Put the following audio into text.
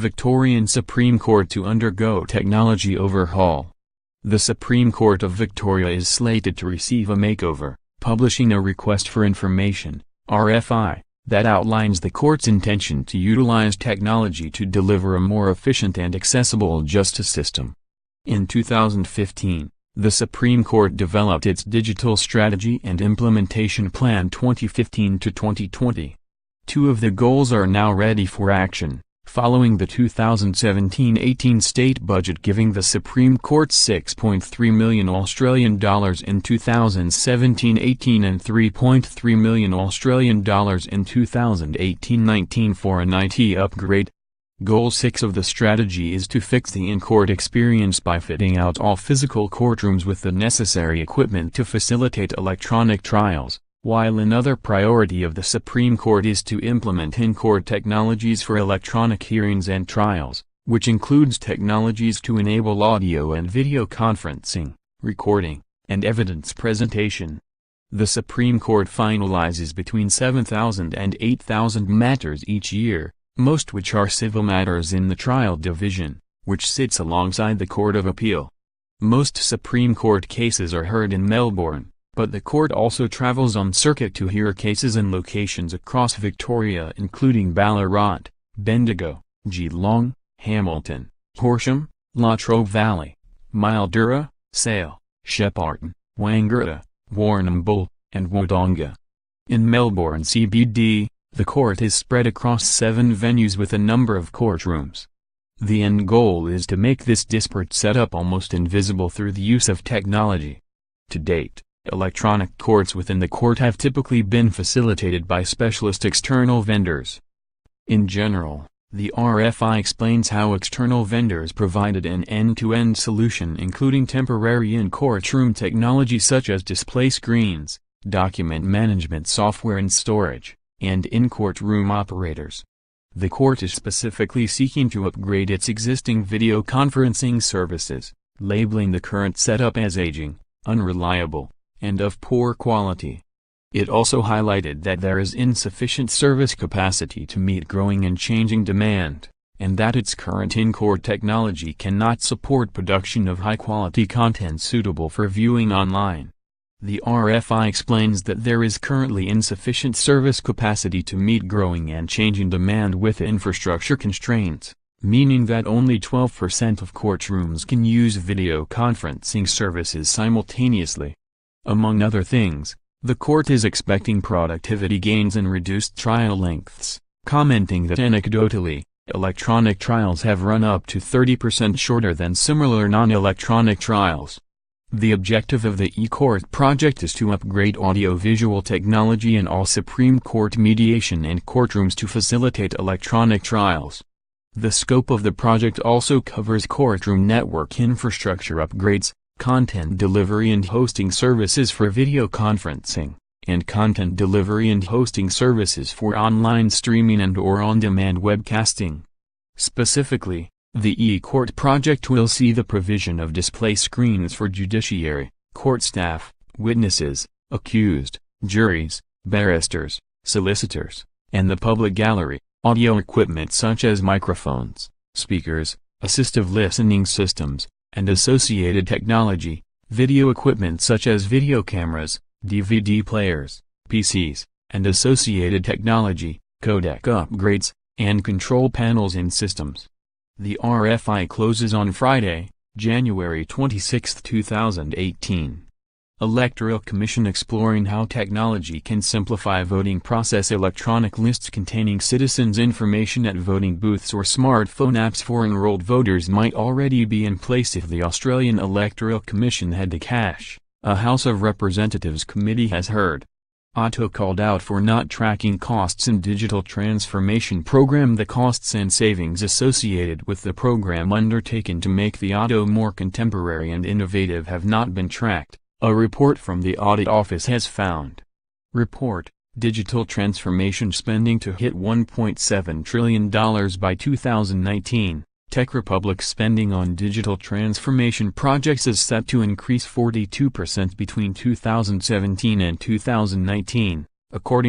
Victorian Supreme Court to undergo technology overhaul. The Supreme Court of Victoria is slated to receive a makeover, publishing a Request for Information (RFI), that outlines the court's intention to utilize technology to deliver a more efficient and accessible justice system. In 2015, the Supreme Court developed its Digital Strategy and Implementation Plan 2015 to 2020. Two of the goals are now ready for action, following the 2017-18 state budget giving the Supreme Court $6.3 million Australian dollars in 2017-18 and $3.3 million Australian dollars in 2018-19 for an IT upgrade. Goal 6 of the strategy is to fix the in-court experience by fitting out all physical courtrooms with the necessary equipment to facilitate electronic trials, while another priority of the Supreme Court is to implement in-court technologies for electronic hearings and trials, which includes technologies to enable audio and video conferencing, recording, and evidence presentation. The Supreme Court finalises between 7,000 and 8,000 matters each year, most which are civil matters in the Trial Division, which sits alongside the Court of Appeal. Most Supreme Court cases are heard in Melbourne, but the court also travels on circuit to hear cases in locations across Victoria including Ballarat, Bendigo, Geelong, Hamilton, Horsham, Latrobe Valley, Mildura, Sale, Shepparton, Wangara, Warrnambool, and Wodonga. In Melbourne CBD, the court is spread across 7 venues with a number of courtrooms. The end goal is to make this disparate setup almost invisible through the use of technology. To date, electronic courts within the court have typically been facilitated by specialist external vendors. In general, the RFI explains how external vendors provided an end-to-end solution including temporary in-courtroom technology such as display screens, document management software and storage, and in-courtroom operators. The court is specifically seeking to upgrade its existing video conferencing services, labeling the current setup as aging, unreliable, and of poor quality. It also highlighted that there is insufficient service capacity to meet growing and changing demand, and that its current in-court technology cannot support production of high-quality content suitable for viewing online. The RFI explains that there is currently insufficient service capacity to meet growing and changing demand with infrastructure constraints, meaning that only 12% of courtrooms can use video conferencing services simultaneously. Among other things, the court is expecting productivity gains and reduced trial lengths, commenting that anecdotally, electronic trials have run up to 30% shorter than similar non-electronic trials. The objective of the e-court project is to upgrade audio-visual technology in all Supreme Court mediation and courtrooms to facilitate electronic trials. The scope of the project also covers courtroom network infrastructure upgrades, content delivery and hosting services for video conferencing, and content delivery and hosting services for online streaming and/or on-demand webcasting. Specifically, the e-court project will see the provision of display screens for judiciary, court staff, witnesses, accused, juries, barristers, solicitors, and the public gallery, audio equipment such as microphones, speakers, assistive listening systems, and associated technology, video equipment such as video cameras, DVD players, PCs, and associated technology, codec upgrades, and control panels in systems. The RFI closes on Friday, January 26, 2018. Electoral Commission exploring how technology can simplify voting process. Electronic lists containing citizens' information at voting booths or smartphone apps for enrolled voters might already be in place if the Australian Electoral Commission had the cash, a House of Representatives committee has heard. Otto called out for not tracking costs in digital transformation program. The costs and savings associated with the program undertaken to make the Otto more contemporary and innovative have not been tracked, a report from the Audit Office has found. Report: Digital transformation spending to hit $1.7 trillion by 2019. Tech Republic's spending on digital transformation projects is set to increase 42% between 2017 and 2019, according